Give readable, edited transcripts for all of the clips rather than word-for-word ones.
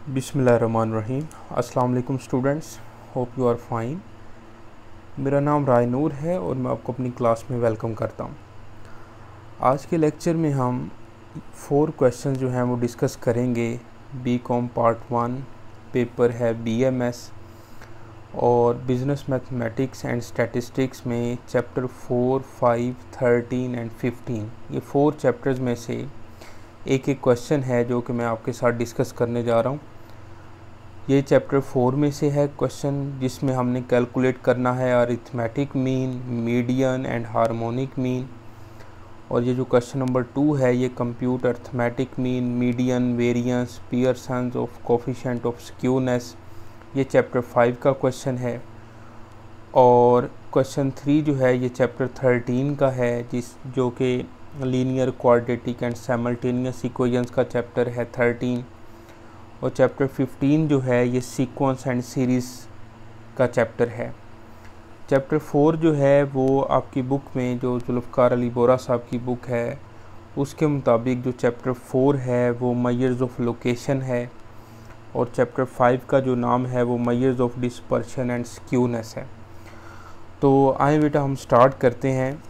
बिस्मिल्लाहिर्रहमानिर्रहीम। अस्सलाम वालेकुम students, hope you are fine. मेरा नाम राय नूर है और मैं आपको अपनी क्लास में वेलकम करता हूँ। आज के लेक्चर में हम 4 क्वेश्चन जो हैं वो डिस्कस करेंगे। बीकॉम पार्ट 1 पेपर है बीएमएस और बिज़नेस मैथमेटिक्स एंड स्टैटिस्टिक्स में चैप्टर 4, 5, 13 एंड 15। ये 4 चैप्टर्स में से एक क्वेश्चन है जो कि मैं आपके साथ डिस्कस करने जा रहा हूँ। ये चैप्टर 4 में से है क्वेश्चन जिसमें हमने कैलकुलेट करना है arithmetic mean, median and harmonic mean. और ये जो क्वेश्चन नंबर 2 है ये compute arithmetic mean, median, variance, Pearson's of coefficient of skewness, ये चैप्टर 5 का क्वेश्चन है। और क्वेश्चन 3 जो है ये चैप्टर 13 का है जो कि linear, quadratic and simultaneous equations का चैप्टर है 13। और चैप्टर 15 जो है ये सीक्वेंस एंड सीरीज़ का चैप्टर है। चैप्टर 4 जो है वो आपकी बुक में जो जुल्फ़कार अली बोरा साहब की बुक है उसके मुताबिक जो चैप्टर 4 है वो मेजर्स ऑफ लोकेशन है और चैप्टर 5 का जो नाम है वो measures of dispersion and skewness है। तो आए बेटा हम स्टार्ट करते हैं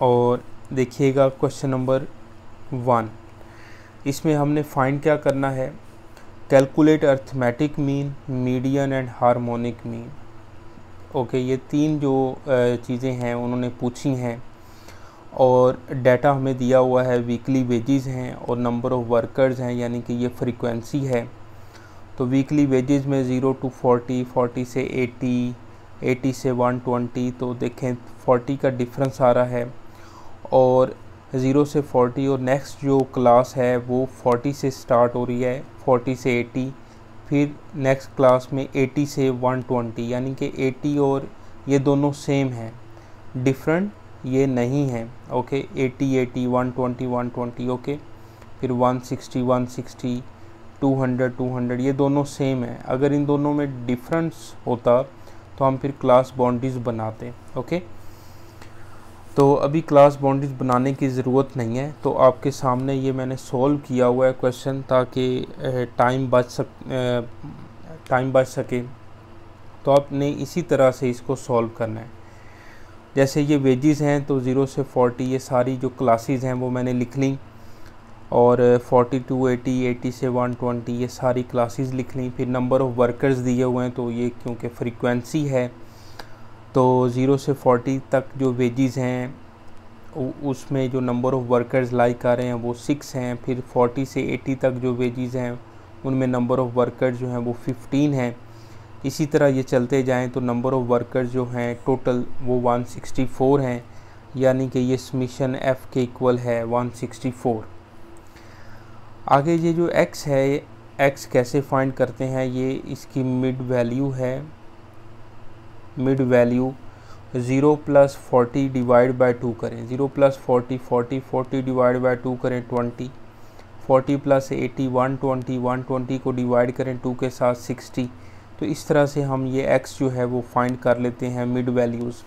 और देखिएगा क्वेश्चन नंबर 1। इसमें हमने फाइंड क्या करना है, calculate arithmetic mean, median and harmonic mean. Okay, ये 3 जो चीज़ें हैं उन्होंने पूछी हैं और डाटा हमें दिया हुआ है, वीकली वेजेस हैं और नंबर ऑफ़ वर्कर्स हैं, यानी कि ये फ्रीक्वेंसी है। तो वीकली वेजेस में 0 to 40, 40 से 80, 80 से 120, तो देखें 40 का डिफरेंस आ रहा है। और 0 से 40 और नेक्स्ट जो क्लास है वो 40 से स्टार्ट हो रही है, 40 से 80, फिर नेक्स्ट क्लास में 80 से 120, यानी कि 80 और ये दोनों सेम हैं, डिफरेंट ये नहीं है। Okay, 80 80, 120 120, okay. फिर 160 160, 200 200, ये दोनों सेम है। अगर इन दोनों में डिफरेंस होता तो हम फिर क्लास बाउंड्रीज बनाते। ओके, तो अभी क्लास बाउंड्रीज बनाने की ज़रूरत नहीं है। तो आपके सामने ये मैंने सॉल्व किया हुआ है क्वेश्चन ताकि टाइम बच सके। तो आपने इसी तरह से इसको सॉल्व करना है। जैसे ये वेजेस हैं तो 0 से 40 ये सारी जो क्लासेस हैं वो मैंने लिख ली, और 40 to 80, 80 से 120 ये सारी क्लासेस लिख ली। फिर नंबर ऑफ़ वर्कर्स दिए हुए हैं, तो ये क्योंकि फ्रीक्वेंसी है तो 0 से 40 तक जो वेजेस हैं उसमें जो नंबर ऑफ़ वर्कर्स लाइक आ रहे हैं वो 6 हैं। फिर 40 से 80 तक जो वेजेस हैं उनमें नंबर ऑफ़ वर्कर्स जो हैं वो 15 हैं। इसी तरह ये चलते जाएं तो नंबर ऑफ़ वर्कर्स जो हैं टोटल वो 164 हैं, यानी कि ये समीशन एफ़ के इक्वल है 164। आगे ये जो x है, x कैसे फाइंड करते हैं, ये इसकी मिड वैल्यू है। मिड वैल्यू 0 + 40 डिवाइड बाय 2 करें, 0 + 40 40, 40 डिवाइड बाय 2 करें 20, 40 + 80 120, 120 को डिवाइड करें 2 के साथ 60। तो इस तरह से हम ये x जो है वो फाइंड कर लेते हैं मिड वैल्यूज़।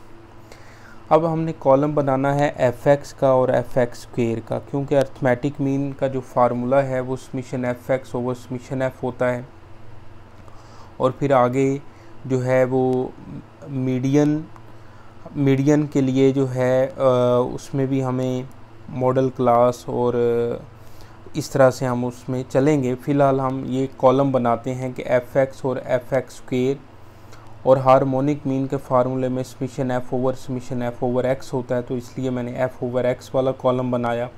अब हमने कॉलम बनाना है fx का और fx स्क्वायर का, क्योंकि अरिथमेटिक मीन का जो फार्मूला है वो summation fx over summation f होता है। और फिर आगे जो है वो मीडियन के लिए जो है उसमें भी हमें मॉडल क्लास और इस तरह से हम उसमें चलेंगे। फ़िलहाल हम ये कॉलम बनाते हैं कि fx और fx स्क्वायर, और हार्मोनिक मीन के फार्मूले में summation f over summation f over x होता है, तो इसलिए मैंने f ओवर x वाला कॉलम बनाया।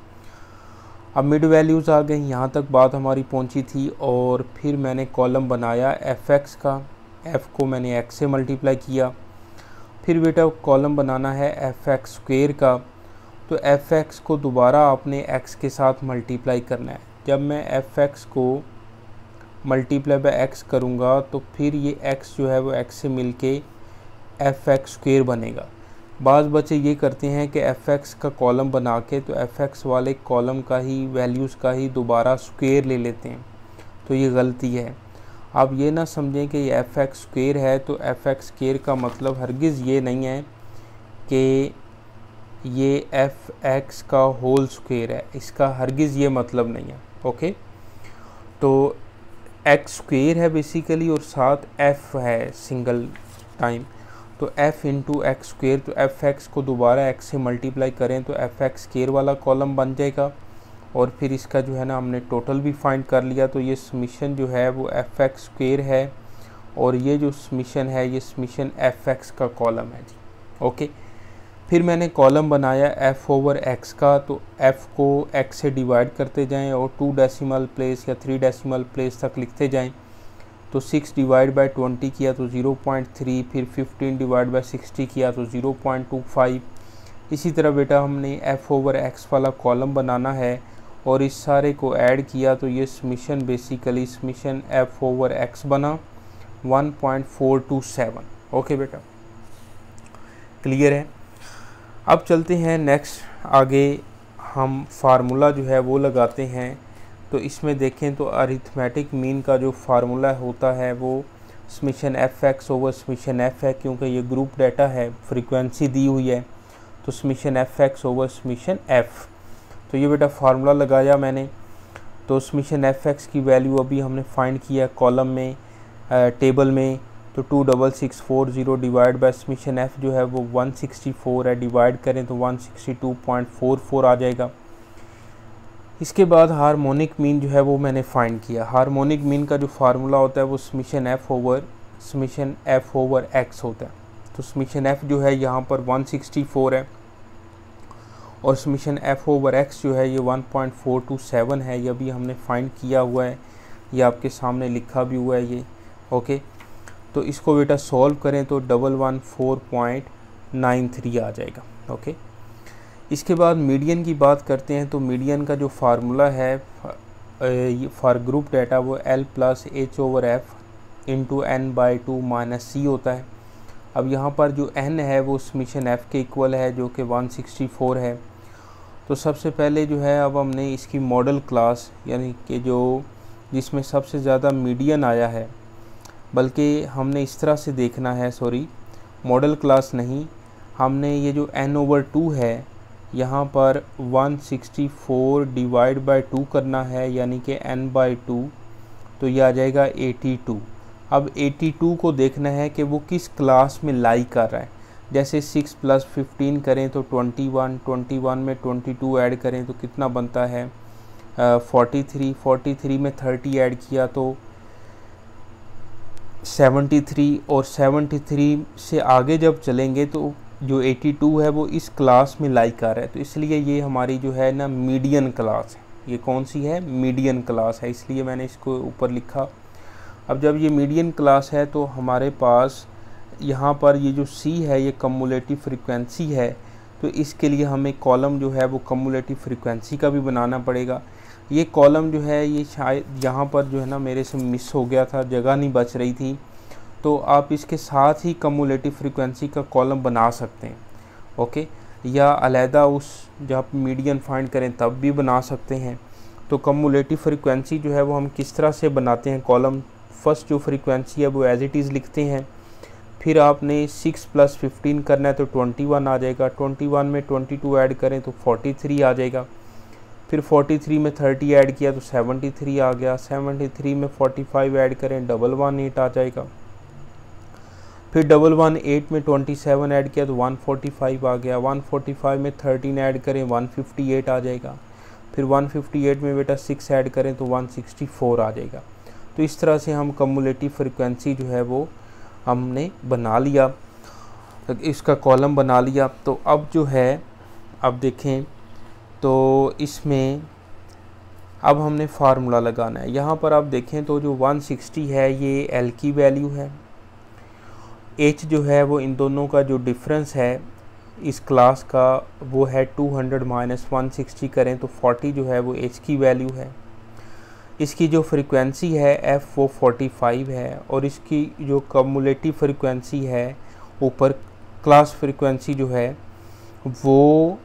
अब मिड वैल्यूज़ आ गई, यहाँ तक बात हमारी पहुँची थी। और फिर मैंने कॉलम बनाया fx का, f को मैंने x से मल्टीप्लाई किया। फिर बेटा कॉलम बनाना है fx स्क्वायर का, तो fx को दोबारा आपने x के साथ मल्टीप्लाई करना है। जब मैं fx को मल्टीप्लाई बाय x करूँगा तो फिर ये x जो है वो x से मिलके fx स्क्वायर बनेगा। बाज़ बच्चे ये करते हैं कि fx का कॉलम बना के तो fx वाले कॉलम का ही वैल्यूज़ का ही दोबारा स्क्वायर ले लेते हैं, तो ये गलती है। आप ये ना समझें कि ये fx स्क्वायर है तो fx स्क्वायर का मतलब हरगिज़ ये नहीं है कि ये fx का होल स्क्वायर है, इसका हरगिज़ ये मतलब नहीं है। ओके, तो एक्स स्क्वेयर है बेसिकली और साथ एफ है सिंगल टाइम, तो एफ इंटू एक्स स्क्वेयर, तो एफ एक्स को दोबारा एक्स से मल्टीप्लाई करें तो एफ एक्स स्क्वेयर वाला कॉलम बन जाएगा। और फिर इसका जो है ना हमने टोटल भी फाइंड कर लिया, तो ये समीशन जो है वो एफ एक्स स्क्वेयर है और ये जो समीशन है ये समीशन एफ एक्स का कॉलम है जी। ओके, फिर मैंने कॉलम बनाया एफ ओवर एक्स का, तो एफ को एक्स से डिवाइड करते जाएं और 2 डेसिमल प्लेस या 3 डेसिमल प्लेस तक लिखते जाएं। तो 6 डिवाइड बाय 20 किया तो 0.3, फिर 15 डिवाइड बाय 60 किया तो 0.25। इसी तरह बेटा हमने एफ ओवर एक्स वाला कॉलम बनाना है और इस सारे को ऐड किया तो ये summation basically summation F over x बना 1.427। ओके बेटा, क्लियर है। अब चलते हैं नेक्स्ट, आगे हम फार्मूला जो है वो लगाते हैं। तो इसमें देखें तो अरिथमेटिक मीन का जो फार्मूला होता है वो summation F x over summation F है, क्योंकि ये ग्रुप डाटा है, फ्रीक्वेंसी दी हुई है, तो summation F x over summation F. तो ये बेटा फार्मूला लगाया मैंने। तो समीशन एफ एक्स की वैल्यू अभी हमने फाइंड किया कॉलम में टेबल में, तो 26640 डिवाइड बाय समीशन एफ जो है वो 164 है, डिवाइड करें तो 162.44 आ जाएगा। इसके बाद हार्मोनिक मीन जो है वो मैंने फाइंड किया। हार्मोनिक मीन का जो फार्मूला होता है वो समीशन एफ ओवर एक्स होता है। तो समीशन एफ जो है यहाँ पर 164 है और समीशन एफ ओवर एक्स जो है ये 1.427 है। ये भी हमने फाइंड किया हुआ है, ये आपके सामने लिखा भी हुआ है ये। ओके, तो इसको बेटा सॉल्व करें तो 114.93 आ जाएगा। ओके, इसके बाद मीडियन की बात करते हैं। तो मीडियन का जो फार्मूला है फॉर ग्रुप डाटा वो L plus H over F into N by 2 minus C होता है। अब यहाँ पर जो n है वो समीशन f के इक्वल है जो कि 164 है। तो सबसे पहले जो है अब हमने इसकी मॉडल क्लास यानी कि जो जिसमें सबसे ज़्यादा मीडियन आया है, बल्कि हमने इस तरह से देखना है, सॉरी मॉडल क्लास नहीं, हमने ये जो n ओवर 2 है यहाँ पर 164 डिवाइड बाय 2 करना है, यानी कि n बाई 2, तो ये आ जाएगा 82। अब 82 को देखना है कि वो किस क्लास में लाई कर रहा है। जैसे 6 प्लस 15 करें तो 21, 21 में 22 ऐड करें तो कितना बनता है 43, 43 में 30 ऐड किया तो 73, और 73 से आगे जब चलेंगे तो जो 82 है वो इस क्लास में लाई कर रहा है। तो इसलिए ये हमारी जो है ना मीडियन क्लास है। ये कौन सी है? मीडियन क्लास है, इसलिए मैंने इसको ऊपर लिखा। अब जब ये मीडियन क्लास है तो हमारे पास यहाँ पर ये जो C है ये कम्युलेटिव फ्रीक्वेंसी है, तो इसके लिए हमें कॉलम जो है वो कम्युलेटिव फ्रीक्वेंसी का भी बनाना पड़ेगा। ये कॉलम जो है ये शायद यहाँ पर जो है ना मेरे से मिस हो गया था, जगह नहीं बच रही थी, तो आप इसके साथ ही कम्युलेटिव फ्रीक्वेंसी का कॉलम बना सकते हैं। ओके, या अलहदा उस जब मीडियन फाइंड करें तब भी बना सकते हैं। तो कम्युलेटिव फ्रीक्वेंसी जो है वो हम किस तरह से बनाते हैं कॉलम, फर्स्ट जो फ्रीक्वेंसी है वो एज इट इज़ लिखते हैं, फिर आपने 6 प्लस 15 करना है तो 21 आ जाएगा, 21 में 22 ऐड करें तो 43 आ जाएगा, फिर 43 में 30 ऐड किया तो 73 आ गया, 73 में 45 ऐड करें 118 आ जाएगा, फिर 118 में 27 ऐड किया तो 145 आ गया, 145 में 13 ऐड करें 158 आ जाएगा, फिर 158 में बेटा 6 ऐड करें तो 164 आ जाएगा। तो इस तरह से हम कम्युलेटिव फ्रीक्वेंसी जो है वो हमने बना लिया, इसका कॉलम बना लिया। तो अब जो है अब देखें तो इसमें अब हमने फार्मूला लगाना है। यहाँ पर आप देखें तो जो 160 है ये L की वैल्यू है, H जो है वो इन दोनों का जो डिफरेंस है इस क्लास का वो है 200 माइनस 160 करें तो 40 जो है वो H की वैल्यू है। इसकी जो फ्रीक्वेंसी है F वो 45 है और इसकी जो कम्युलेटिव फ्रीक्वेंसी है ऊपर क्लास फ्रीक्वेंसी जो है वो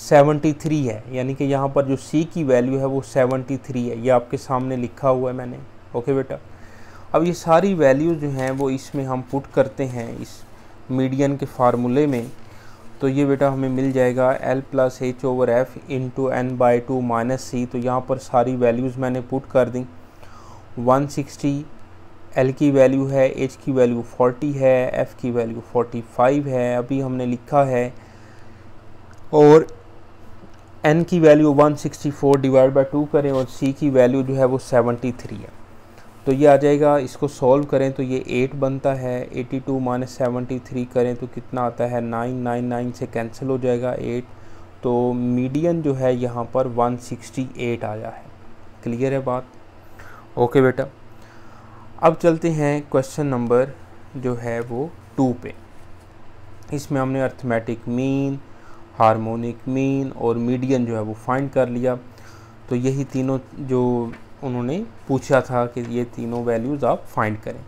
73 है, यानी कि यहाँ पर जो C की वैल्यू है वो 73 है, ये आपके सामने लिखा हुआ है मैंने। ओके बेटा, अब ये सारी वैल्यू जो हैं वो इसमें हम पुट करते हैं इस मीडियन के फार्मूले में, तो ये बेटा हमें मिल जाएगा L plus H over F into N by 2 minus C. तो यहाँ पर सारी वैल्यूज़ मैंने पुट कर दी 160 एल की वैल्यू है, एच की वैल्यू 40 है, एफ की वैल्यू 45 है अभी हमने लिखा है, और एन की वैल्यू 164 डिवाइड बाय 2 करें और सी की वैल्यू जो है वो 73 है। तो ये आ जाएगा, इसको सॉल्व करें तो ये 8 बनता है, 82 माइनस 73 करें तो कितना आता है, 999 से कैंसिल हो जाएगा 8, तो मीडियन जो है यहाँ पर 168 आया है। क्लियर है बात? ओके बेटा, अब चलते हैं क्वेश्चन नंबर जो है वो 2 पे। इसमें हमने अर्थमेटिक मीन, हार्मोनिक मीन और मीडियन जो है वो फाइंड कर लिया। तो यही तीनों जो उन्होंने पूछा था कि ये तीनों वैल्यूज़ आप फाइंड करें।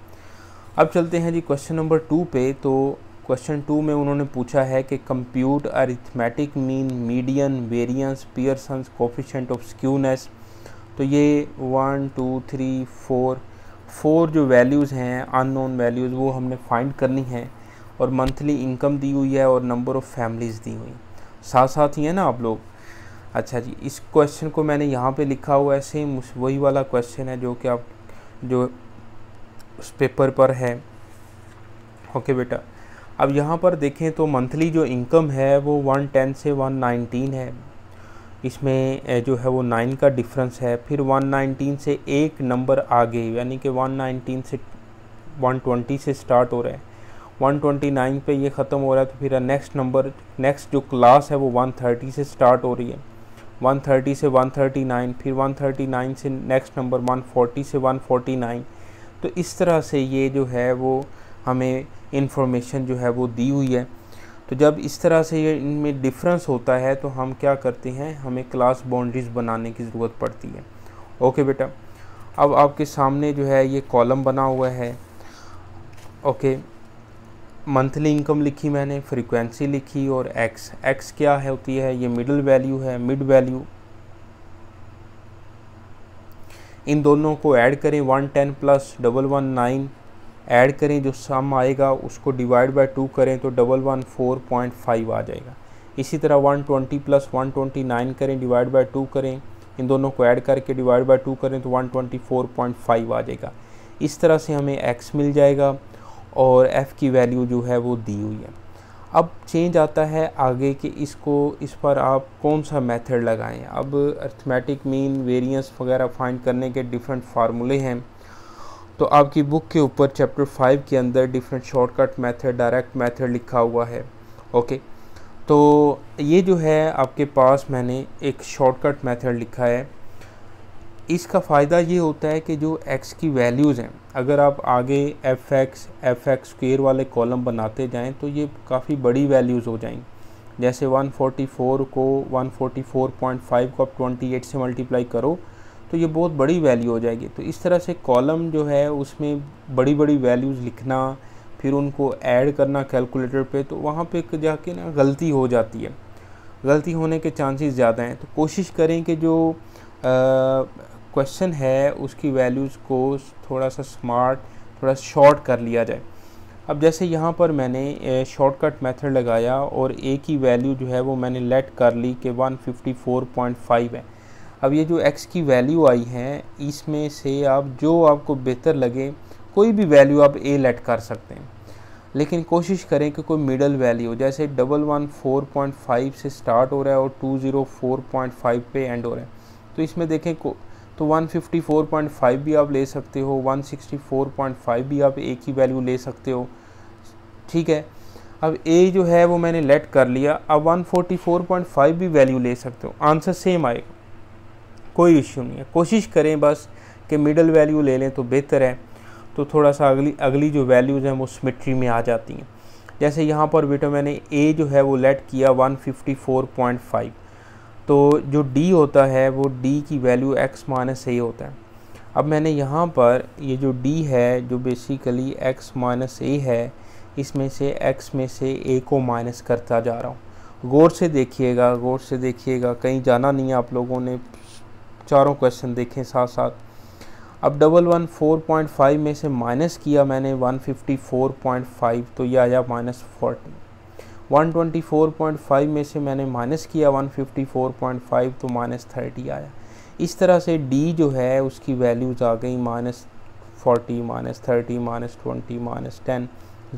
अब चलते हैं जी क्वेश्चन नंबर 2 पे। तो क्वेश्चन 2 में उन्होंने पूछा है कि compute arithmetic mean, median, variance, Pearson's coefficient of skewness. तो ये 1 2 3 4 जो वैल्यूज़ हैं अननोन वैल्यूज़ वो हमने फाइंड करनी है, और मंथली इनकम दी हुई है और नंबर ऑफ़ फैमिलीज़ दी हुई, साथ साथ ही है ना आप लोग। अच्छा जी, इस क्वेश्चन को मैंने यहाँ पे लिखा हुआ है, सेम वही वाला क्वेश्चन है जो कि आप जो उस पेपर पर है। ओके बेटा, अब यहाँ पर देखें तो मंथली जो इनकम है वो 110 से 119 है, इसमें जो है वो 9 का डिफरेंस है। फिर 119 से एक नंबर आगे, यानी कि 119 से 120 से स्टार्ट हो रहा है, 129 पे ये ख़त्म हो रहा है, तो फिर नेक्स्ट नंबर, नेक्स्ट जो क्लास है वो 130 से स्टार्ट हो रही है, 130 से 139, फिर 139 से नेक्स्ट नंबर 140 से 149। तो इस तरह से ये जो है वो हमें इंफॉर्मेशन जो है वो दी हुई है। तो जब इस तरह से ये इनमें डिफरेंस होता है तो हम क्या करते हैं, हमें क्लास बाउंड्रीज बनाने की ज़रूरत पड़ती है। ओके बेटा, अब आपके सामने जो है ये कॉलम बना हुआ है। ओके, मंथली इनकम लिखी मैंने, फ्रीक्वेंसी लिखी, और एक्स क्या है होती है, ये मिडल वैल्यू है, मिड वैल्यू। इन दोनों को ऐड करें, 110 प्लस 119 ऐड करें, जो सम आएगा उसको डिवाइड बाय 2 करें तो 114.5 आ जाएगा। इसी तरह 120 प्लस 129 करें, डिवाइड बाय 2 करें, इन दोनों को ऐड करके डिवाइड बाय 2 करें तो 124.5 आ जाएगा। इस तरह से हमें एक्स मिल जाएगा और एफ़ की वैल्यू जो है वो दी हुई है। अब चेंज आता है आगे कि इस पर आप कौन सा मेथड लगाएं। अब अरिथमेटिक मीन, वेरिएंस वगैरह फाइंड करने के डिफरेंट फार्मूले हैं। तो आपकी बुक के ऊपर चैप्टर 5 के अंदर different shortcut method, direct method लिखा हुआ है। ओके, तो ये जो है आपके पास मैंने एक शॉर्टकट मेथड लिखा है। इसका फ़ायदा ये होता है कि जो x की वैल्यूज़ हैं, अगर आप आगे एफ एक्स स्क्वेयर वाले कॉलम बनाते जाएं तो ये काफ़ी बड़ी वैल्यूज़ हो जाएंगी। जैसे 144 को 144.5 को आप 28 से मल्टीप्लाई करो तो ये बहुत बड़ी वैल्यू हो जाएगी। तो इस तरह से कॉलम जो है उसमें बड़ी बड़ी वैल्यूज़ लिखना, फिर उनको ऐड करना कैलकुलेटर पे, तो वहाँ पे जाके ना गलती हो जाती है, गलती होने के चांसेस ज़्यादा हैं। तो कोशिश करें कि जो क्वेश्चन है उसकी वैल्यूज़ को थोड़ा सा स्मार्ट, थोड़ा शॉर्ट कर लिया जाए। अब जैसे यहाँ पर मैंने शॉर्टकट मेथड लगाया और ए की वैल्यू जो है वो मैंने लेट कर ली कि 154.5 है। अब ये जो x की वैल्यू आई है इसमें से आप जो आपको बेहतर लगे कोई भी वैल्यू आप ए लेट कर सकते हैं, लेकिन कोशिश करें कि कोई मिडल वैल्यू, जैसे 114.5 से स्टार्ट हो रहा है और 204.5 पे एंड हो रहा है। तो इसमें देखें तो 154.5 भी आप ले सकते हो, 164.5 भी आप ए की वैल्यू ले सकते हो। ठीक है, अब ए जो है वो मैंने लेट कर लिया। अब 144.5 भी वैल्यू ले सकते हो, आंसर सेम आएगा, कोई इश्यू नहीं है। कोशिश करें बस कि मिडल वैल्यू ले लें तो बेहतर है, तो थोड़ा सा अगली जो वैल्यूज़ हैं वो सिमेट्री में आ जाती हैं। जैसे यहाँ पर बेटा मैंने ए जो है वो लेट किया 154.5, तो जो डी होता है वो डी की वैल्यू x माइनस ए होता है। अब मैंने यहाँ पर ये जो डी है जो बेसिकली x माइनस ए है, इसमें से x में से a को माइनस करता जा रहा हूँ। गौर से देखिएगा, गौर से देखिएगा, कहीं जाना नहीं है आप लोगों ने, चारों क्वेश्चन देखें साथ साथ। अब 114.5 में से माइनस किया मैंने 154.5, तो ये आया -40। 124.5 में से मैंने माइनस किया 154.5, तो -30 आया। इस तरह से डी जो है उसकी वैल्यूज़ आ गई -40, -30, -20, -10,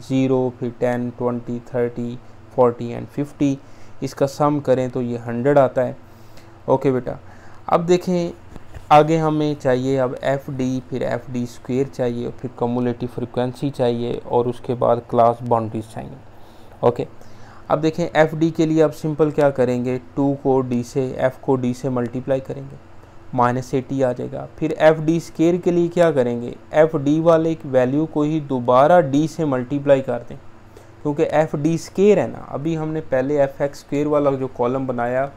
0, फिर 10, 20, 30, 40 एंड 50। इसका सम करें तो ये 100 आता है। ओके बेटा, अब देखें आगे हमें चाहिए अब एफ डी, फिर एफ डी स्क्वेयर चाहिए, फिर कम्युलेटिव फ्रिक्वेंसी चाहिए और उसके बाद क्लास बाउंड्रीज चाहिए। ओके, अब देखें एफ डी के लिए अब सिंपल क्या करेंगे, 2 को डी से, एफ को डी से मल्टीप्लाई करेंगे, -80 आ जाएगा। फिर एफ डी स्क्वेयर के लिए क्या करेंगे, एफ डी वाले वैल्यू को ही दोबारा डी से मल्टीप्लाई कर दें, क्योंकि एफ डी स्क्वेयर है ना, अभी हमने पहले एफ एक्स स्क्वेयर वाला जो कॉलम बनाया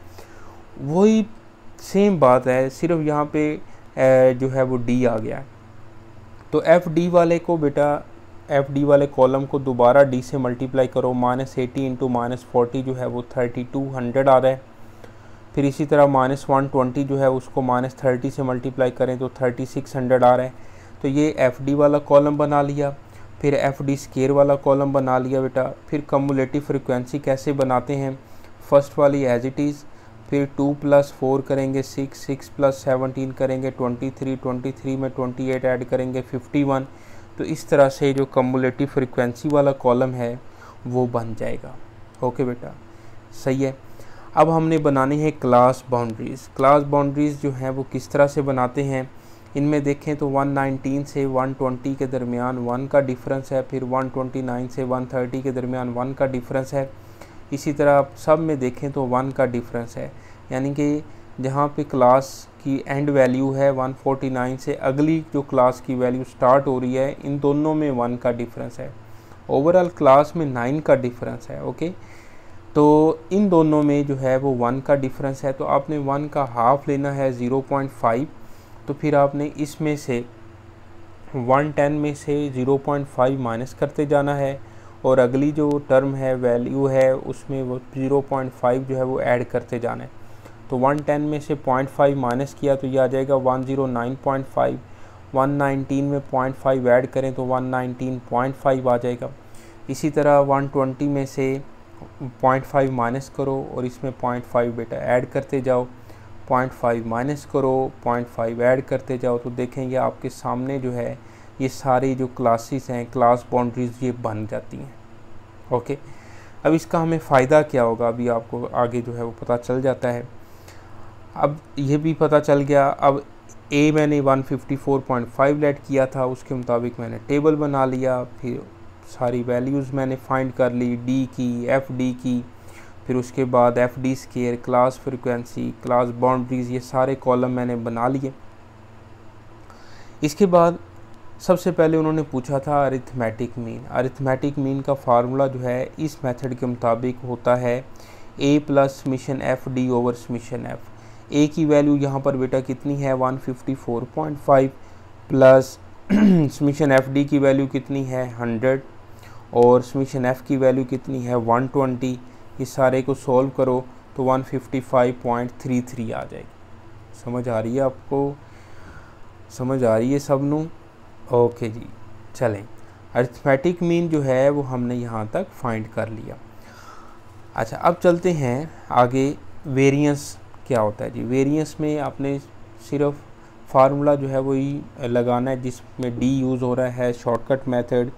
वही सेम बात है, सिर्फ यहाँ पे जो है वो डी आ गया है। तो एफ डी वाले को बेटा, एफ डी वाले कॉलम को दोबारा डी से मल्टीप्लाई करो, -80 इंटू -40 जो है वो 3200 आ रहा है। फिर इसी तरह -120 जो है उसको -30 से मल्टीप्लाई करें तो 3600 आ रहा है। तो ये एफ डी वाला कॉलम बना लिया। फिर एफ डी स्क्वेयर वाला कॉलम बना लिया बेटा। फिर कम्युलेटिव फ्रिक्वेंसी कैसे बनाते हैं, फर्स्ट वाली एज इट इज़, फिर 2 + 4 करेंगे 6, 6 + 17 करेंगे 23, 23 में 28 ऐड करेंगे 51। तो इस तरह से जो कम्युलेटिव फ्रिक्वेंसी वाला कॉलम है वो बन जाएगा। ओके बेटा, सही है। अब हमने बनानी है क्लास बाउंड्रीज़। क्लास बाउंड्रीज़ जो हैं वो किस तरह से बनाते हैं, इनमें देखें तो 119 से 120 के दरमियान 1 का डिफरेंस है, फिर 129 से 130 के दरमियान 1 का डिफरेंस है। इसी तरह सब में देखें तो 1 का डिफरेंस है, यानी कि जहाँ पे क्लास की एंड वैल्यू है 149 से अगली जो क्लास की वैल्यू स्टार्ट हो रही है, इन दोनों में 1 का डिफरेंस है। ओवरऑल क्लास में 9 का डिफरेंस है। ओके, तो इन दोनों में जो है वो 1 का डिफरेंस है। तो आपने 1 का हाफ लेना है 0.5, तो फिर आपने इसमें से 110 में से 0.5 माइनस करते जाना है और अगली जो टर्म है वैल्यू है उसमें वो 0.5 जो है वो ऐड करते जाना है। तो 110 में से 0.5 माइनस किया तो ये आ जाएगा 109.5। 119 में 0.5 ऐड करें तो 119.5 आ जाएगा। इसी तरह 120 में से 0.5 माइनस करो और इसमें 0.5 बेटा ऐड करते जाओ, 0.5 माइनस करो, 0.5 ऐड करते जाओ। तो देखेंगे आपके सामने जो है ये सारी जो क्लासेस हैं, क्लास बाउंड्रीज ये बन जाती हैं। ओके, अब इसका हमें फ़ायदा क्या होगा अभी आपको आगे जो है वो पता चल जाता है। अब ये भी पता चल गया। अब ए मैंने 154.5 लेट किया था, उसके मुताबिक मैंने टेबल बना लिया, फिर सारी वैल्यूज़ मैंने फाइंड कर ली, डी की, एफ डी की, फिर उसके बाद F D square, class frequency, class boundaries, ये सारे कॉलम मैंने बना लिए। इसके बाद सबसे पहले उन्होंने पूछा था अरिथमेटिक मीन। अरिथमेटिक मीन का फार्मूला जो है इस मेथड के मुताबिक होता है A plus summation F D over summation F. A की वैल्यू यहाँ पर बेटा कितनी है 154.5 प्लस समीशन एफ डी की वैल्यू कितनी है 100 और समीशन एफ की वैल्यू कितनी है 120। इस सारे को सॉल्व करो तो 155.33 आ जाएगी। समझ आ रही है आपको, समझ आ रही है सब नू? ओके जी, चलें। अरिथमेटिक मीन जो है वो हमने यहाँ तक फाइंड कर लिया। अच्छा, अब चलते हैं आगे। वेरिएंस क्या होता है जी? वेरिएंस में आपने सिर्फ फार्मूला जो है वही लगाना है जिसमें डी यूज़ हो रहा है, shortcut method,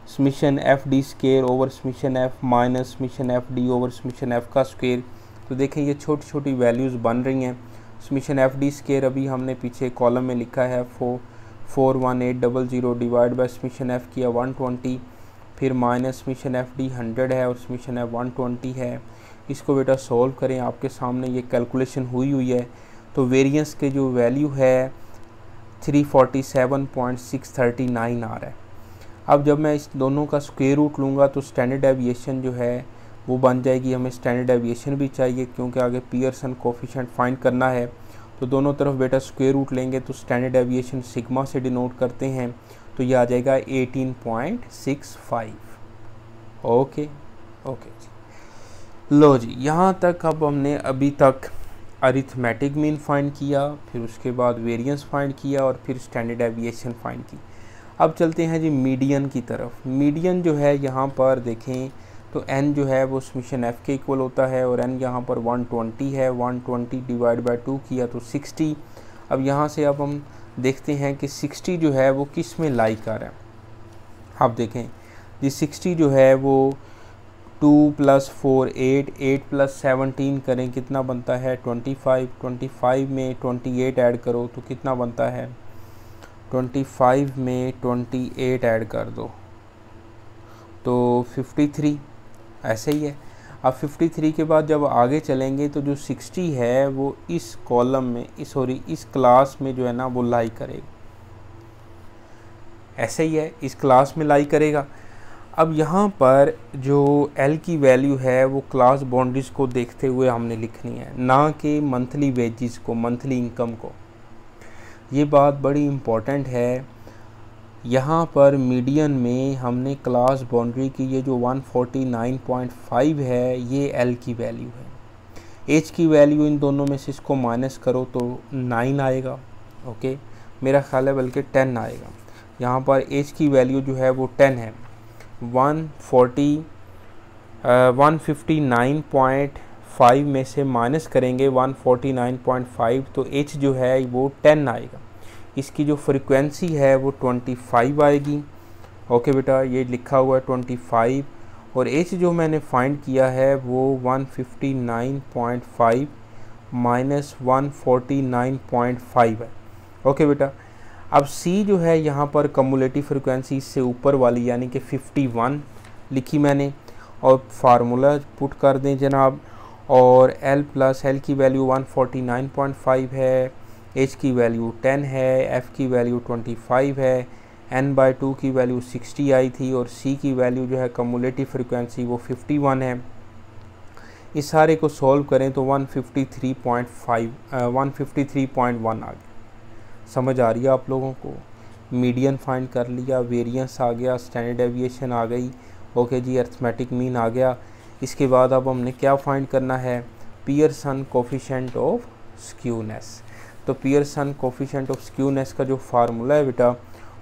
summation F D square over summation F minus summation F D over summation F का स्क्वायर। तो देखें ये छोटी छोटी वैल्यूज़ बन रही हैं। समीशन एफ डी स्क्वायर अभी हमने पीछे कॉलम में लिखा है 41800 डिवाइड बाय समीशन एफ किया 120, फिर माइनस समीशन एफ डी 100 है और समीशन एफ 120 है। इसको बेटा सॉल्व करें, आपके सामने ये कैलकुलेशन हुई है। तो वेरिएंस के जो वैल्यू है 347.639 आ रहा है। अब जब मैं इस दोनों का स्क्वायर रूट लूँगा तो स्टैंडर्ड डेविएशन जो है वो बन जाएगी। हमें स्टैंडर्ड डेविएशन भी चाहिए क्योंकि आगे पियर्सन कोफिशिएंट फाइंड करना है। तो दोनों तरफ बेटा स्क्वायर रूट लेंगे तो स्टैंडर्ड डेविएशन सिग्मा से डिनोट करते हैं, तो ये आ जाएगा 18.65। ओके जी, लो जी, यहाँ तक अब हमने अभी तक अरिथमेटिक मीन फाइंड किया, फिर उसके बाद वेरिएंस फाइंड किया और फिर स्टैंडर्ड डेविएशन फाइंड की। अब चलते हैं जी मीडियन की तरफ। मीडियन जो है यहाँ पर देखें तो n जो है वो समीशन f के इक्वल होता है और n यहाँ पर 120 है। 120 डिवाइड बाय 2 किया तो 60। अब यहाँ से अब हम देखते हैं कि 60 जो है वो किस में लाई कर है। आप देखें जी 60 जो है वो 2 + 4 8, 8 + 17 करें कितना बनता है 25, 25 में 28 ऐड करो तो कितना बनता है 25 में 28 ऐड कर दो तो 53, ऐसे ही है। अब 53 के बाद जब आगे चलेंगे तो जो 60 है वो इस कॉलम में इस क्लास में जो है ना वो लाई करेगा, ऐसे ही है, इस क्लास में लाई करेगा। अब यहाँ पर जो L की वैल्यू है वो क्लास बाउंड्रीज को देखते हुए हमने लिखनी है, ना कि मंथली वेजेस को, मंथली इनकम को। ये बात बड़ी इम्पोर्टेंट है। यहाँ पर मीडियन में हमने क्लास बाउंड्री की ये जो 149.5 है ये L की वैल्यू है। H की वैल्यू इन दोनों में से इसको माइनस करो तो 9 आएगा, ओके, मेरा ख्याल है बल्कि 10 आएगा। यहाँ पर H की वैल्यू जो है वो 10 है। 159.5 में से माइनस करेंगे 149.5 तो H जो है वो 10 आएगा। इसकी जो फ्रीक्वेंसी है वो 25 आएगी, ओके बेटा, ये लिखा हुआ है 25। और H जो मैंने फाइंड किया है वो 159.5 माइनस 149.5 है, ओके बेटा। अब C जो है यहाँ पर कम्युलेटिव फ्रिक्वेंसी इससे ऊपर वाली यानी कि 51 लिखी मैंने, और फार्मूला पुट कर दें जनाब। और L की वैल्यू 149.5 है, H की वैल्यू 10 है, F की वैल्यू 25 है, N/2 की वैल्यू 60 आई थी, और C की वैल्यू जो है कम्युलेटिव फ्रिक्वेंसी वो 51 है। इस सारे को सॉल्व करें तो 153.1 आ गया। समझ आ रही है आप लोगों को? मीडियन फाइंड कर लिया, वेरिएंस आ गया, स्टैंडर्ड डेविएशन आ गई, ओके जी, अरिथमेटिक मीन आ गया। इसके बाद अब हमने क्या फाइंड करना है, पियरसन कोफिशिएंट ऑफ स्क्यूनेस। तो पियरसन कोफिशिएंट ऑफ स्क्यूनेस का जो फार्मूला है बेटा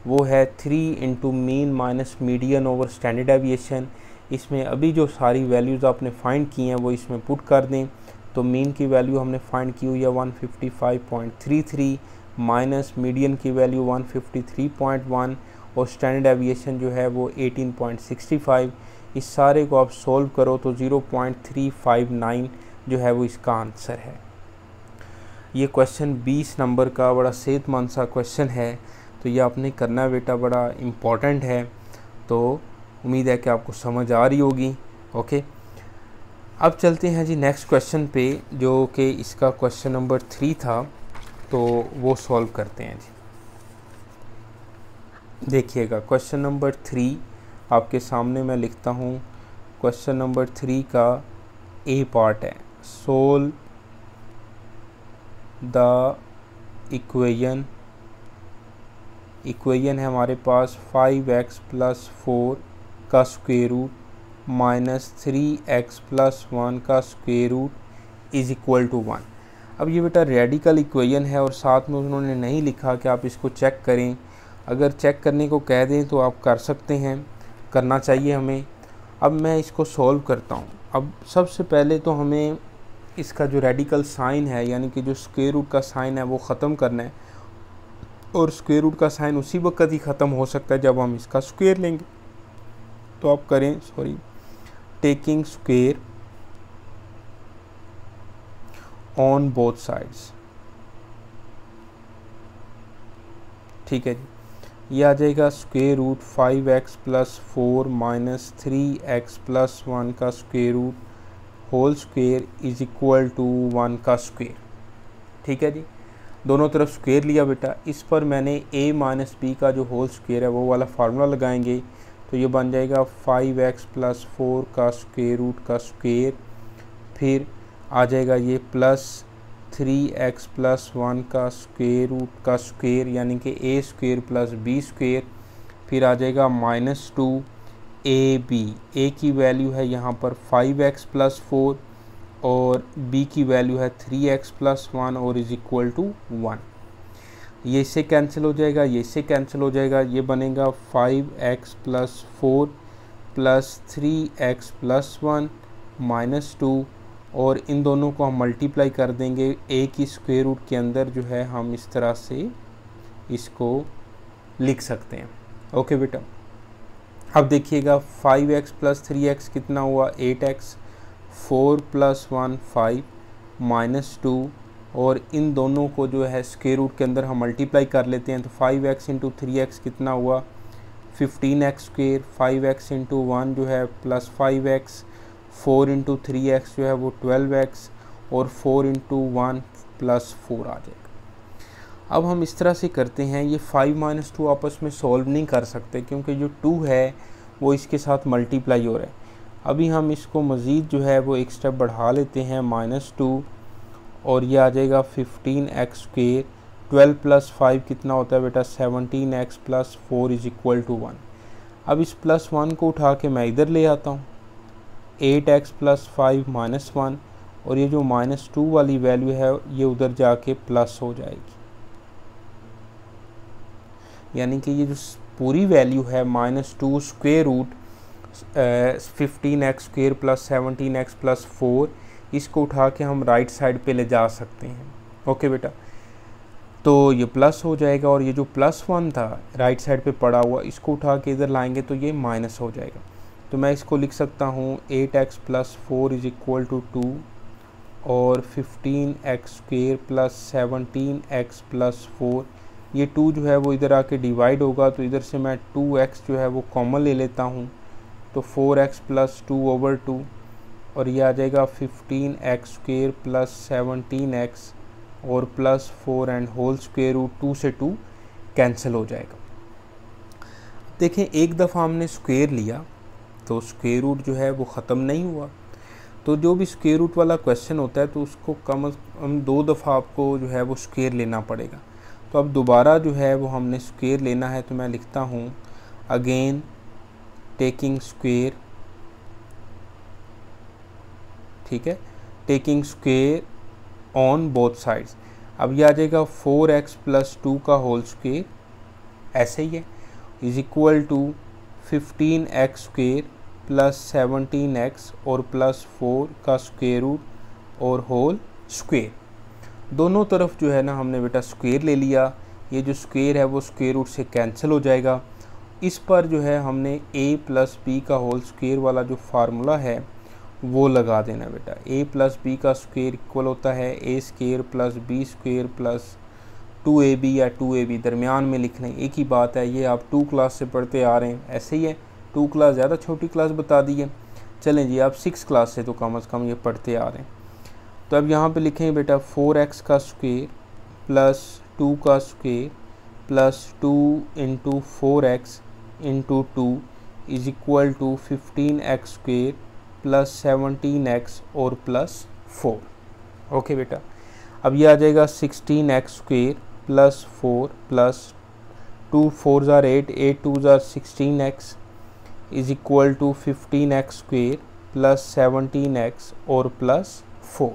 वो है 3 × mean minus median over standard deviation. इसमें अभी जो सारी वैल्यूज़ आपने फाइंड की हैं वो इसमें पुट कर दें। तो मीन की वैल्यू हमने फाइंड की हुई है 155.33 माइनस मीडियन की वैल्यू 153.1 और स्टैंडर्ड डेविएशन जो है वो 18.65। इस सारे को आप सोल्व करो तो 0.359 जो है वो इसका आंसर है। ये क्वेश्चन 20 नंबर का बड़ा सेहतमंद सा क्वेश्चन है, तो ये आपने करना बेटा, बड़ा इम्पॉर्टेंट है। तो उम्मीद है कि आपको समझ आ रही होगी, ओके। अब चलते हैं जी नेक्स्ट क्वेश्चन पे, जो कि इसका क्वेश्चन नंबर 3 था, तो वो सॉल्व करते हैं जी। देखिएगा क्वेश्चन नंबर 3 आपके सामने मैं लिखता हूँ। क्वेश्चन नंबर 3 का ए पार्ट है, सोल्व द इक्वेशन है हमारे पास 5x + 4 का स्क्वायर रूट माइनस 3x + 1 का square root is equal to 1। अब ये बेटा रेडिकल इक्वेशन है और साथ में उन्होंने नहीं लिखा कि आप इसको चेक करें। अगर चेक करने को कह दें तो आप कर सकते हैं, करना चाहिए हमें। अब मैं इसको सॉल्व करता हूँ। अब सबसे पहले तो हमें इसका जो रेडिकल साइन है यानी कि जो स्क्वायर रूट का साइन है वो ख़त्म करना है, और स्क्वायर रूट का साइन उसी वक्त ही ख़त्म हो सकता है जब हम इसका स्क्वायर लेंगे। तो आप करें, taking square on both sides, ठीक है जी। ये आ जाएगा square root 5x + 4 minus 3x + 1 का square root whole square is equal to 1 का स्क्वायर, ठीक है जी। दोनों तरफ स्क्वायर लिया बेटा। इस पर मैंने a - b का जो होल स्क्वायर है वो वाला फार्मूला लगाएंगे, तो ये बन जाएगा 5x + 4 का स्क्वायर रूट का स्क्वायर, फिर आ जाएगा ये प्लस 3x + 1 का स्क्वायर रूट का स्क्वायर यानी कि a² + b², फिर आ जाएगा -2ab। a की वैल्यू है यहाँ पर 5x + 4 और b की वैल्यू है 3x + 1 और इज इक्वल टू 1। ये इससे कैंसिल हो जाएगा, ये इससे कैंसिल हो जाएगा, ये बनेगा 5x + 4 + 3x + 1 -2 और इन दोनों को हम मल्टीप्लाई कर देंगे a की स्क्वायर रूट के अंदर जो है हम इस तरह से इसको लिख सकते हैं। ओके बेटा, अब देखिएगा 5x प्लस 3x कितना हुआ 8x, 4 प्लस 1 5 माइनस 2, और इन दोनों को जो है स्क्वायर रूट के अंदर हम मल्टीप्लाई कर लेते हैं। तो 5x इंटू 3x कितना हुआ 15x स्क्वेयर, 5x इंटू 1 जो है प्लस 5x, 4 इंटू 3x जो है वो 12x, और 4 इंटू 1 प्लस 4 आ जाएगा। अब हम इस तरह से करते हैं, ये 5 माइनस 2 आपस में सॉल्व नहीं कर सकते क्योंकि जो 2 है वो इसके साथ मल्टीप्लाई हो रहा है। अभी हम इसको मज़ीद जो है वो एक स्टेप बढ़ा लेते हैं, -2, और ये आ जाएगा 15x स्क्वेयर, 12 प्लस 5 कितना होता है बेटा 17x plus 4 is equal to 1। अब इस प्लस 1 को उठा के मैं इधर ले आता हूँ, 8x प्लस 5 माइनस 1, और ये जो -2 वाली वैल्यू है ये उधर जाके प्लस हो जाएगी, यानी कि ये जो पूरी वैल्यू है -2 square root 15x square plus 17x plus 4, इसको उठा के हम राइट साइड पे ले जा सकते हैं। ओके बेटा, तो ये प्लस हो जाएगा, और ये जो +1 था राइट साइड पे पड़ा हुआ इसको उठा के इधर लाएंगे तो ये माइनस हो जाएगा। तो मैं इसको लिख सकता हूँ 8x plus 4 is equal to 2, और 15x square plus 17x plus 4, ये 2 जो है वो इधर आके डिवाइड होगा, तो इधर से मैं 2x जो है वो कॉमन ले लेता हूँ, तो 4x प्लस 2/2, और ये आ जाएगा 15x स्क्वेयर प्लस 17x और plus 4 and whole square root, 2 से 2 कैंसिल हो जाएगा। देखें, एक दफ़ा हमने स्क्वेयर लिया तो स्क्वेयर रूट जो है वो ख़त्म नहीं हुआ, तो जो भी स्क्वेयर रूट वाला क्वेश्चन होता है तो उसको कम से कम 2 दफ़ा आपको जो है वो स्क्वेयर लेना पड़ेगा। तो अब दोबारा जो है वो हमने स्क्वेयर लेना है, तो मैं लिखता हूँ अगेन टेकिंग स्क्वेयर, ठीक है, taking square on both sides. अब ये आ जाएगा 4x प्लस 2 का होल स्क्वेयर, ऐसे ही है, is equal to 15x square plus 17x और प्लस 4 का स्क्वेयर रूट और होल स्क्वेयर। दोनों तरफ जो है ना हमने बेटा स्क्वेयर ले लिया, ये जो स्क्वेयर है वो स्क्वेयर रूट से कैंसिल हो जाएगा। इस पर जो है हमने a प्लस बी का होल स्क्वेयर वाला जो फार्मूला है वो लगा देना बेटा। a प्लस बी का स्क्वेयर इक्वल होता है a square plus B square plus 2ab या 2ab, दरमियान में लिख लें, एक ही बात है। ये आप 2 क्लास से पढ़ते आ रहे हैं, ऐसे ही है। 2 क्लास ज़्यादा छोटी क्लास बता दी है, चलें जी आप 6 क्लास से तो कम से कम ये पढ़ते आ रहे हैं। तो अब यहाँ पे लिखें बेटा 4x का स्क्वेयर प्लस 2 का square plus 2 into 4x into 2 is equal to 15x square plus 17x और प्लस 4। ओके बेटा, अब ये आ जाएगा 16x स्क्वेयर प्लस 4 प्लस 2 4 ज़ार 8, 8 2 ज़ार 16x is equal to 15x square plus 17x और प्लस 4।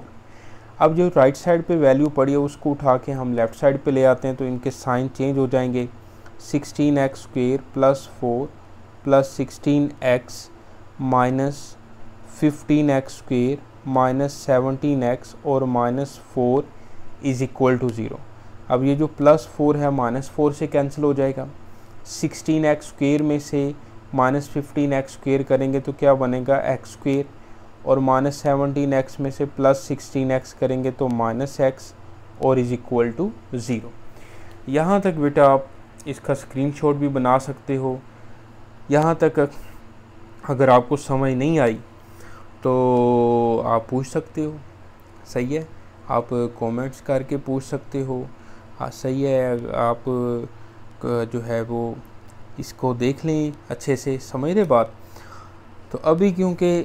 अब जो राइट साइड पे वैल्यू पड़ी है उसको उठा के हम लेफ़्ट साइड पे ले आते हैं, तो इनके साइन चेंज हो जाएंगे। 16x square plus 4 plus 16x minus 15x square minus 17x और माइनस 4 इज इक्वल टू 0। अब ये जो प्लस 4 है माइनस 4 से कैंसिल हो जाएगा। 16x स्क्वेयर में से माइनस 15x स्क्वेयर करेंगे तो क्या बनेगा x स्क्वेयर, और माइनस 17x में से प्लस 16x करेंगे तो माइनस x और इज इक्वल टू 0। यहाँ तक बेटा आप इसका स्क्रीनशॉट भी बना सकते हो। यहाँ तक अगर आपको समझ नहीं आई तो आप पूछ सकते हो, सही है, आप कमेंट्स करके पूछ सकते हो। सही है, आप जो है वो इसको देख लें अच्छे से, समझ रहे बात। तो अभी क्योंकि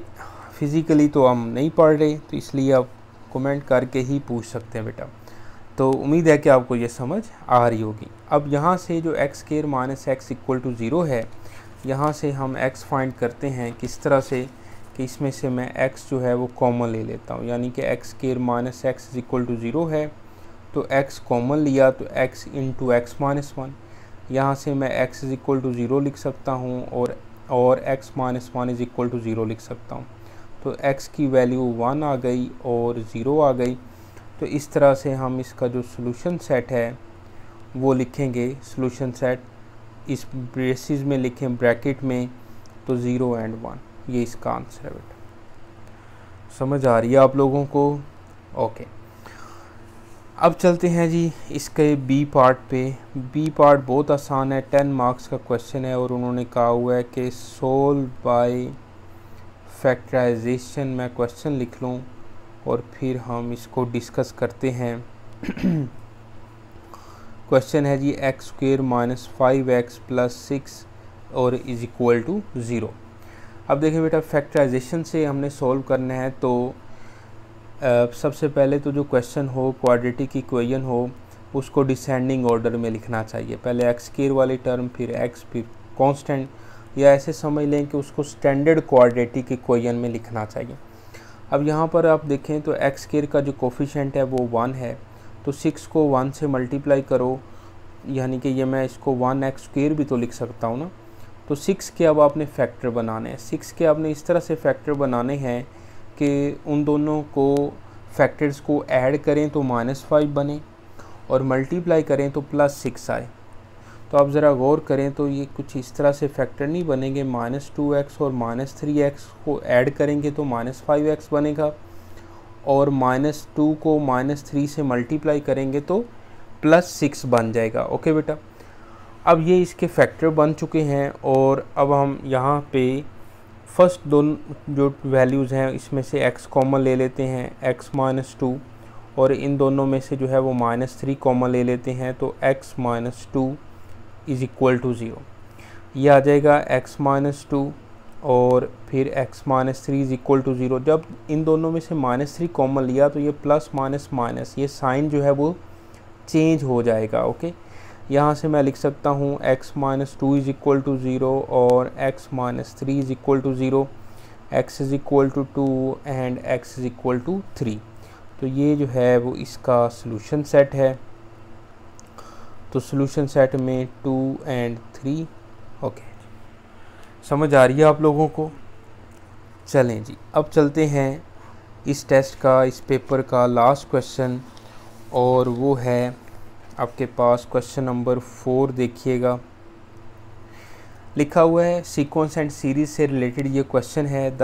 फ़िज़िकली तो हम नहीं पढ़ रहे तो इसलिए आप कमेंट करके ही पूछ सकते हैं बेटा। तो उम्मीद है कि आपको ये समझ आ रही होगी। अब यहाँ से जो x square minus x equal to 0 है, यहाँ से हम x फाइंड करते हैं किस तरह से कि इसमें से मैं x जो है वो कॉमन ले लेता हूँ, यानी कि x square minus x is equal to 0 है तो x कॉमन लिया तो x इंटू एक्स माइनस 1, यहाँ से मैं x इज इक्वल टू 0 लिख सकता हूँ और x minus 1 is equal to 0 लिख सकता हूँ। तो x की वैल्यू 1 आ गई और 0 आ गई। तो इस तरह से हम इसका जो सॉल्यूशन सेट है वो लिखेंगे। सॉल्यूशन सेट इस ब्रेसिस में लिखें ब्रैकेट में, तो 0 एंड 1, ये इसका आंसर है बेटा। समझ आ रही है आप लोगों को? ओके, अब चलते हैं जी इसके बी पार्ट पे। बी पार्ट बहुत आसान है, 10 मार्क्स का क्वेश्चन है और उन्होंने कहा हुआ है कि सोल्व बाय फैक्टराइजेशन। मैं क्वेश्चन लिख लूँ और फिर हम इसको डिस्कस करते हैं। क्वेश्चन है जी x² माइनस 5x प्लस 6 और इज इक्वल टू 0। अब देखिए बेटा, फैक्टराइजेशन से हमने सॉल्व करना है, तो सबसे पहले तो जो क्वेश्चन हो, क्वाड्रेटिक इक्वेशन हो, उसको डिसेंडिंग ऑर्डर में लिखना चाहिए। पहले x² वाली टर्म, फिर x, फिर कांस्टेंट, या ऐसे समझ लें कि उसको स्टैंडर्ड क्वाड्रेटिक इक्वेशन में लिखना चाहिए। अब यहाँ पर आप देखें तो x² का जो कोफिशिएंट है वो 1 है, तो 6 को 1 से मल्टीप्लाई करो, यानी कि ये मैं इसको 1x² भी तो लिख सकता हूँ ना। तो 6 के अब आपने फैक्टर बनाने हैं। 6 के आपने इस तरह से फैक्टर बनाने हैं कि उन दोनों को फैक्टर्स को ऐड करें तो -5 बने और मल्टीप्लाई करें तो +6 आए। तो आप ज़रा गौर करें तो ये कुछ इस तरह से फैक्टर नहीं बनेंगे। -2x और -3x को ऐड करेंगे तो -5x बनेगा, और -2 को -3 से मल्टीप्लाई करेंगे तो +6 बन जाएगा। ओके बेटा, अब ये इसके फैक्टर बन चुके हैं और अब हम यहाँ पे फर्स्ट दोनों जो वैल्यूज़ हैं इसमें से x कॉमन ले लेते हैं, x - 2, और इन दोनों में से जो है वो -3 कॉमन ले लेते हैं, तो x - 2 इज़ इक्वल टू 0। ये आ जाएगा x - 2 और फिर x - 3 इज़ इक्वल टू 0। जब इन दोनों में से -3 कॉमन लिया तो ये प्लस माइनस माइनस, ये साइन जो है वो चेंज हो जाएगा। ओके, यहाँ से मैं लिख सकता हूँ x - 2 इज़ इक्वल टू 0 और x - 3 is equal to 0, x is equal to 2 and x is equal to 3। तो ये जो है वो इसका सॉल्यूशन सेट है। तो सॉल्यूशन सेट में 2 एंड 3। ओके, समझ आ रही है आप लोगों को? चलें जी, अब चलते हैं इस टेस्ट का, इस पेपर का लास्ट क्वेश्चन, और वो है आपके पास क्वेश्चन नंबर 4। देखिएगा, लिखा हुआ है सीक्वेंस एंड सीरीज से रिलेटेड ये क्वेश्चन है।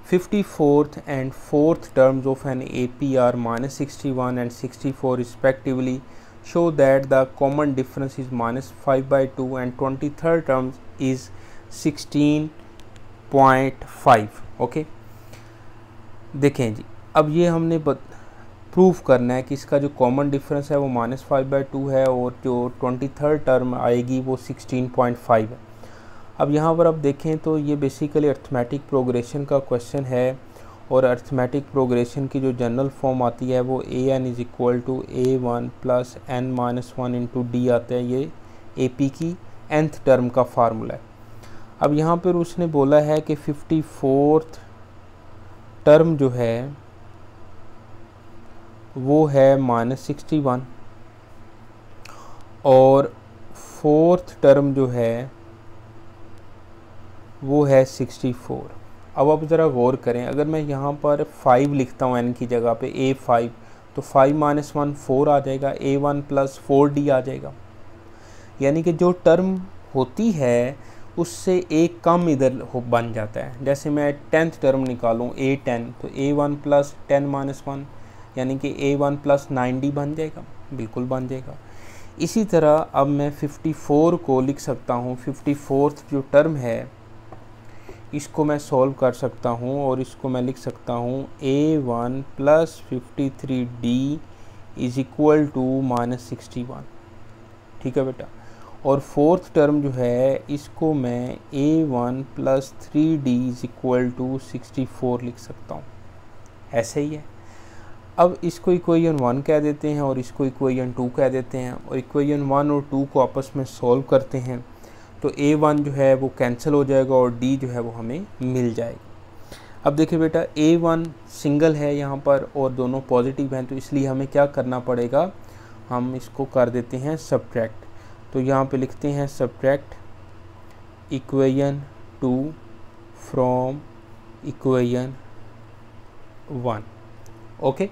54th and 4th terms of an AP are -61 and 64 respectively. Show that the common difference is -5/2 and 23rd term is 16.5. Okay, देखें जी, अब ये हमने प्रूफ करना है कि इसका जो कॉमन डिफरेंस है वो -5/2 है और जो 23rd टर्म आएगी वो 16.5 है। अब यहाँ पर आप देखें तो ये बेसिकली अर्थमेटिक प्रोग्रेशन का क्वेश्चन है, और अर्थमेटिक प्रोग्रेशन की जो जनरल फॉर्म आती है वो an is equal to a1 plus n-1 into d आता है। ये AP की nth टर्म का फार्मूला है। अब यहाँ पर उसने बोला है कि 54th टर्म जो है वो है -61 और 4th टर्म जो है वो है 64। अब आप ज़रा गौर करें, अगर मैं यहाँ पर 5 लिखता हूँ n की जगह पे a5, तो 5 - 1 4 आ जाएगा, a1 प्लस 4d आ जाएगा। यानी कि जो टर्म होती है उससे एक कम इधर बन जाता है। जैसे मैं 10th टर्म निकालूँ a10, तो a1 प्लस 10 - 1 यानी कि a1 प्लस 9d बन जाएगा, बिल्कुल बन जाएगा। इसी तरह अब मैं 54 को लिख सकता हूँ। 54th जो टर्म है इसको मैं सॉल्व कर सकता हूँ और इसको मैं लिख सकता हूँ a1 plus 53d is equal to -61। ठीक है बेटा, और 4th टर्म जो है इसको मैं a1 plus 3d is equal to 64 लिख सकता हूँ। ऐसे ही है। अब इसको इक्वेशन 1 कह देते हैं और इसको इक्वेशन 2 कह देते हैं, और इक्वेशन 1 और 2 को आपस में सॉल्व करते हैं तो a1 जो है वो कैंसिल हो जाएगा और d जो है वो हमें मिल जाएगा। अब देखिए बेटा, a1 सिंगल है यहाँ पर और दोनों पॉजिटिव हैं, तो इसलिए हमें क्या करना पड़ेगा, हम इसको कर देते हैं सब्ट्रैक्ट। तो यहाँ पे लिखते हैं subtract equation 2 from equation 1। Okay,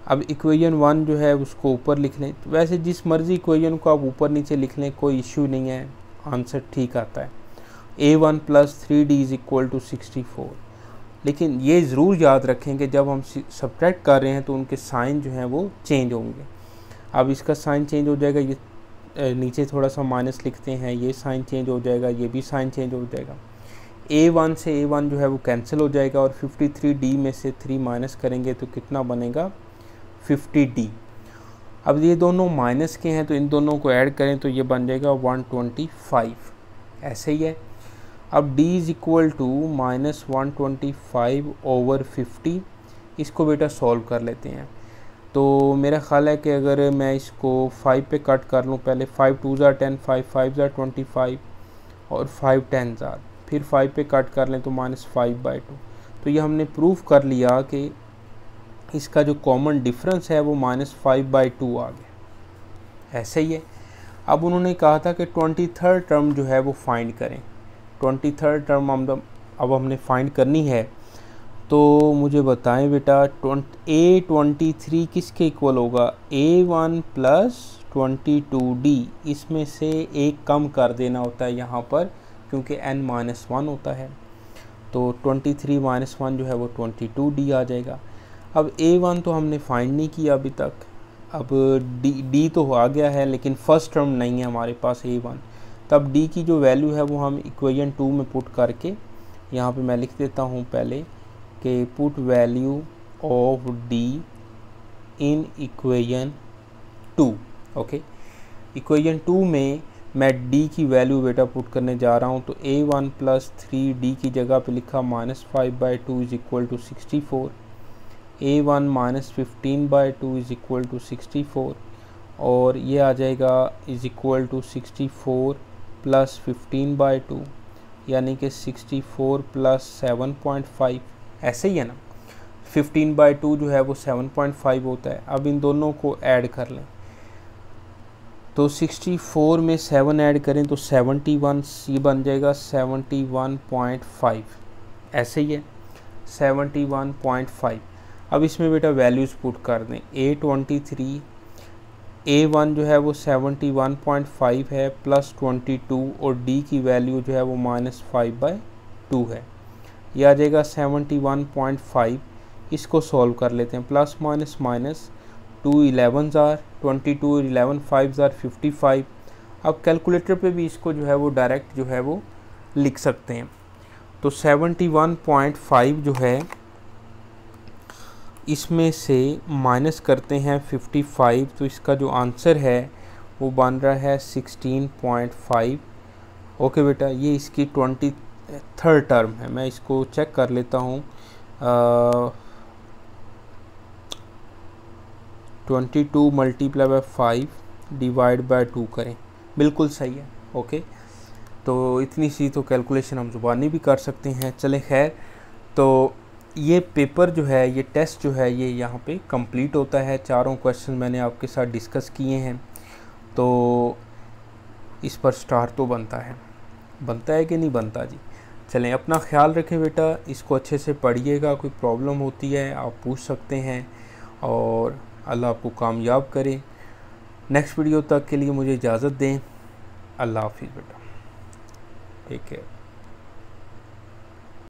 अब इक्वेशन 1 जो है उसको ऊपर लिख लें। तो वैसे जिस मर्जी इक्वेशन को आप ऊपर नीचे लिख लें, कोई इश्यू नहीं है, आंसर ठीक आता है। a1 + 3d = 64। लेकिन ये ज़रूर याद रखें कि जब हम सब्ट्रैक्ट कर रहे हैं तो उनके साइन जो हैं वो चेंज होंगे। अब इसका साइन चेंज हो जाएगा, ये नीचे थोड़ा सा माइनस लिखते हैं, ये साइन चेंज हो जाएगा, ये भी साइन चेंज हो जाएगा। a1 से a1 जो है वो कैंसिल हो जाएगा और 53d में से 3 माइनस करेंगे तो कितना बनेगा 50d। अब ये दोनों माइनस के हैं तो इन दोनों को ऐड करें तो ये बन जाएगा 125। ऐसे ही है। अब d = -125/50। इसको बेटा सॉल्व कर लेते हैं। तो मेरा ख्याल है कि अगर मैं इसको 5 पे कट कर लूँ, पहले 5 2 ज़ा 10, 5 5 ज़ा 25 और 5 10 ज़ा, फिर 5 पे कट कर लें तो -5/2। तो ये हमने प्रूफ कर लिया कि इसका जो कॉमन डिफरेंस है वो -5/2 आ गया। ऐसे ही है। अब उन्होंने कहा था कि 23rd टर्म जो है वो फाइंड करें। 23rd टर्म अब हमने फाइंड करनी है। तो मुझे बताएं बेटा, a23 किसके इक्वल होगा? a1 + 22d। इसमें से एक कम कर देना होता है यहाँ पर, क्योंकि n-1 होता है। तो 23 - 1 जो है वो 22d आ जाएगा। अब a1 तो हमने फाइंड नहीं किया अभी तक। अब d तो आ गया है, लेकिन फर्स्ट टर्म नहीं है हमारे पास a1। तब d की जो वैल्यू है वो हम इक्वेशन 2 में पुट करके, यहाँ पे मैं लिख देता हूँ पहले कि put value of d in equation 2। Okay, equation 2 में मैं d की वैल्यू बेटा पुट करने जा रहा हूँ। तो a1 + 3d की जगह पे लिखा -5/2 = 64। a1 - 15/2 = 64 और ये आ जाएगा = 64 + 15/2, यानी कि 64 + 7.5। ऐसे ही है ना, 15/2 जो है वो 7.5 होता है। अब इन दोनों को ऐड कर लें तो 64 में 7 ऐड करें तो 71, सी बन जाएगा 71.5। ऐसे ही है, 71.5। अब इसमें बेटा वैल्यूज़ पुट कर दें। a23 a1 जो है वो 71.5 है + 22 और d की वैल्यू जो है वो -5/2 है। यह आ जाएगा 71.5। इसको सॉल्व कर लेते हैं। प्लस माइनस माइनस 2 11 ज़ार 22, 11 5 ज़ार 55। अब कैलकुलेटर पे भी इसको जो है वो डायरेक्ट जो है वो लिख सकते हैं। तो 71.5 जो है इसमें से माइनस करते हैं 55, तो इसका जो आंसर है वो बन रहा है 16.5। ओके बेटा, ये इसकी 23rd टर्म है। मैं इसको चेक कर लेता हूँ। 22 × 5 / 2 करें, बिल्कुल सही है। ओके, तो इतनी सी तो कैलकुलेशन हम ज़ुबानी भी कर सकते हैं। चले खैर, तो ये पेपर जो है, ये टेस्ट जो है, ये यहाँ पे कंप्लीट होता है। चारों क्वेश्चन मैंने आपके साथ डिस्कस किए हैं, तो इस पर स्टार तो बनता है कि नहीं बनता जी। चलें, अपना ख्याल रखें बेटा, इसको अच्छे से पढ़िएगा। कोई प्रॉब्लम होती है आप पूछ सकते हैं, और अल्लाह आपको कामयाब करे। नेक्स्ट वीडियो तक के लिए मुझे इजाज़त दें। अल्लाह हाफिज़ बेटा, टेक केयर।